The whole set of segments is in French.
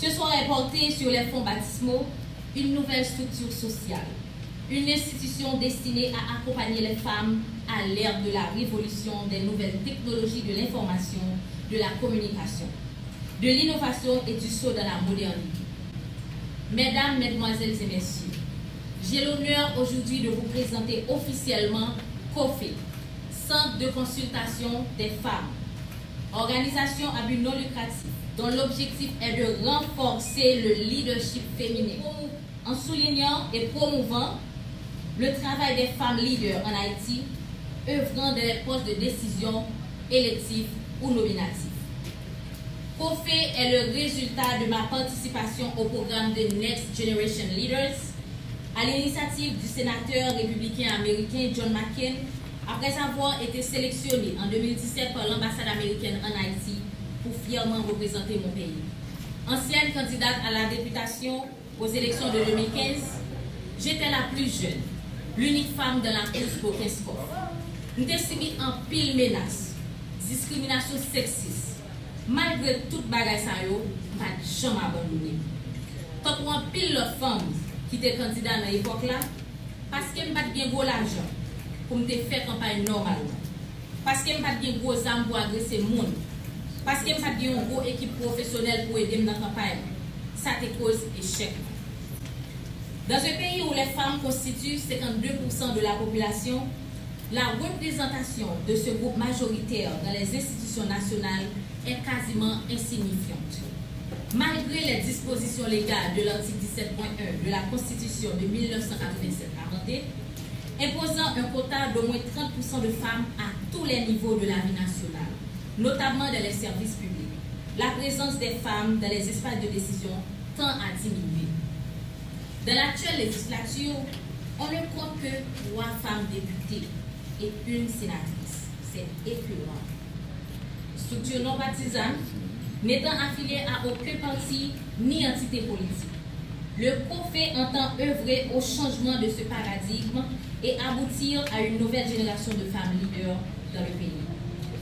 Ce soir est porté sur les fonds baptismaux une nouvelle structure sociale, une institution destinée à accompagner les femmes à l'ère de la révolution des nouvelles technologies de l'information, de la communication, de l'innovation et du saut dans la modernité. Mesdames, Mesdemoiselles et Messieurs, j'ai l'honneur aujourd'hui de vous présenter officiellement COFE, Centre de consultation des femmes, organisation à but non lucratif, dont l'objectif est de renforcer le leadership féminin en soulignant et promouvant le travail des femmes leaders en Haïti, œuvrant dans les postes de décision électifs ou nominatifs. COFE est le résultat de ma participation au programme de Next Generation Leaders à l'initiative du sénateur républicain américain John McCain, après avoir été sélectionné en 2017 par l'ambassade américaine en Haïti pour fièrement représenter mon pays. Ancienne candidate à la députation aux élections de 2015, j'étais la plus jeune, l'unique femme dans la course pour Kinskov. Nous avons subi en pile menace, discrimination sexiste. Malgré toute bagaille ça yo, pas jamais abandonné. Tant pour un pile de femmes qui étaient candidats dans l'époque là, parce qu'elles n'ont pas de gros l'argent pour me faire campagne normalement. Parce qu'elles n'ont pas de gros armes pour agresser le monde. Parce qu'elles n'ont pas de gros équipe professionnelle pour aider dans la campagne. Ça te cause échec. Dans un pays où les femmes constituent 52% de la population, la représentation de ce groupe majoritaire dans les institutions nationales est quasiment insignifiante. Malgré les dispositions légales de l'article 17.1 de la Constitution de 1987 amendée, imposant un quota d'au moins 30% de femmes à tous les niveaux de la vie nationale, notamment dans les services publics, la présence des femmes dans les espaces de décision tend à diminuer. Dans l'actuelle législature, on ne compte que 3 femmes députées et une sénatrice. C'est écœurant. Structure non partisane, n'étant affiliée à aucun parti ni entité politique. Le COFE entend œuvrer au changement de ce paradigme et aboutir à une nouvelle génération de femmes leaders dans le pays.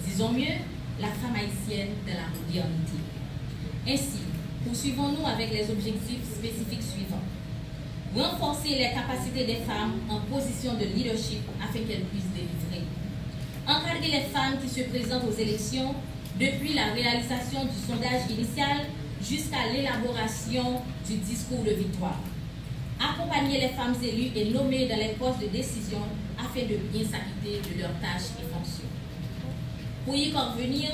Disons mieux, la femme haïtienne de la modernité. Ainsi, poursuivons-nous avec les objectifs spécifiques suivants. Renforcer les capacités des femmes en position de leadership afin qu'elles puissent délivrer. Encadrer les femmes qui se présentent aux élections depuis la réalisation du sondage initial jusqu'à l'élaboration du discours de victoire. Accompagner les femmes élues et nommées dans les postes de décision afin de bien s'acquitter de leurs tâches et fonctions. Pour y parvenir,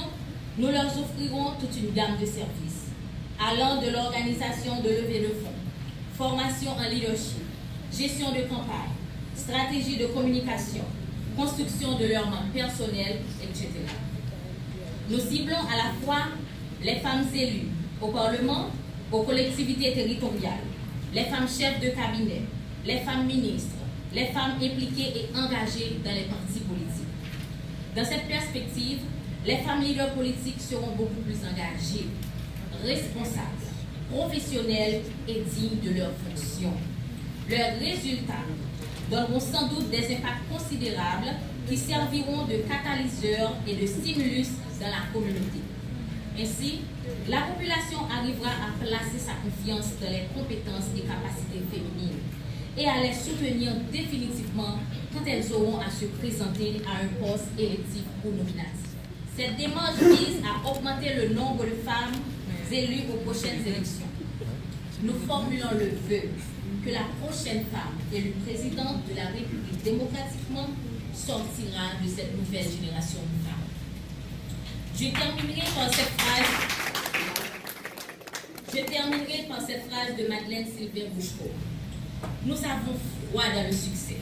nous leur offrirons toute une gamme de services, allant de l'organisation de levée de fonds, formation en leadership, gestion de campagne, stratégie de communication, construction de leurs membres personnels, etc. Nous ciblons à la fois les femmes élues au Parlement, aux collectivités territoriales, les femmes chefs de cabinet, les femmes ministres, les femmes impliquées et engagées dans les partis politiques. Dans cette perspective, les femmes leaders politiques seront beaucoup plus engagées, responsables, professionnelles et dignes de leurs fonctions. Leurs résultats donneront sans doute des impacts considérables qui serviront de catalyseurs et de stimulus dans la communauté. Ainsi, la population arrivera à placer sa confiance dans les compétences et capacités féminines et à les soutenir définitivement quand elles auront à se présenter à un poste électif ou nominatif. Cette démarche vise à augmenter le nombre de femmes élues aux prochaines élections. Nous formulons le vœu que la prochaine femme élue présidente de la République démocratiquement sortira de cette nouvelle génération de femmes. Je terminerai par cette phrase de Madeleine Sylvain Bouchko. Nous avons foi dans le succès,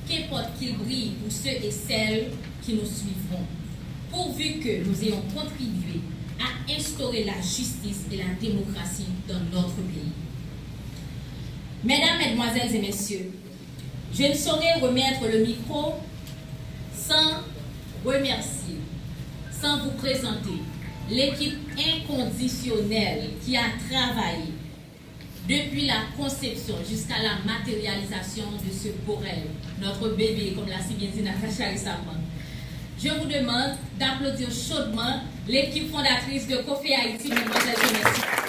qu'importe qu'il brille pour ceux et celles qui nous suivront, pourvu que nous ayons contribué à instaurer la justice et la démocratie dans notre pays. Mesdames, Mesdemoiselles et Messieurs, je ne saurais remettre le micro sans remercier, sans vous présenter l'équipe inconditionnelle qui a travaillé depuis la conception jusqu'à la matérialisation de ce beau rêve, notre bébé, comme l'a si bien dit Natacha récemment. Je vous demande d'applaudir chaudement l'équipe fondatrice de COFE Haïti, mesdemoiselles et messieurs.